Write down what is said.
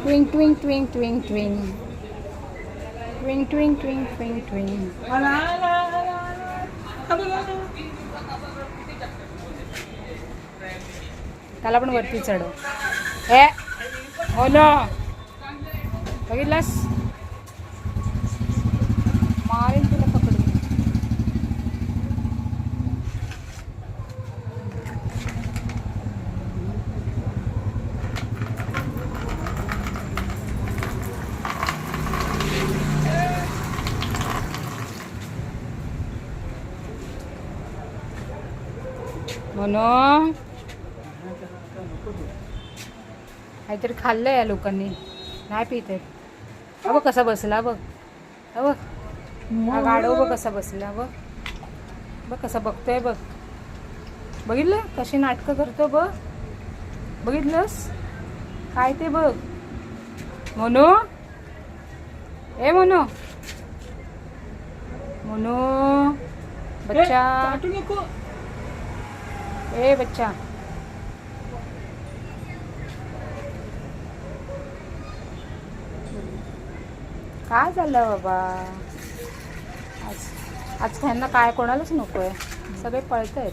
ट्विंग ट्विंग ट्विंग ट्विंग ट्विंग ट्विंग ट्विंग ट्विंग ट्विंग ट्विंग. त्याला पण वरती चढव. ए हो ना, बघितलास मारेन तुला पकडून. म्हणून काहीतरी खाल्लं या लोकांनी, नाही पित आहेत. बघ कसा बसला, बघ बघ हा गाढव, बघ कसा बसला, बघ बघ कसा बघतोय, बघ बघितलं कशी नाटकं करतो, बघ बघितलंस काय ते बघ. मोनू ए मोनू, मोनू बच्चा ए बच्चा. काय झालं बाबा आज? आज त्यांना काय कोणालाच नको आहे, सगळे पळत आहेत.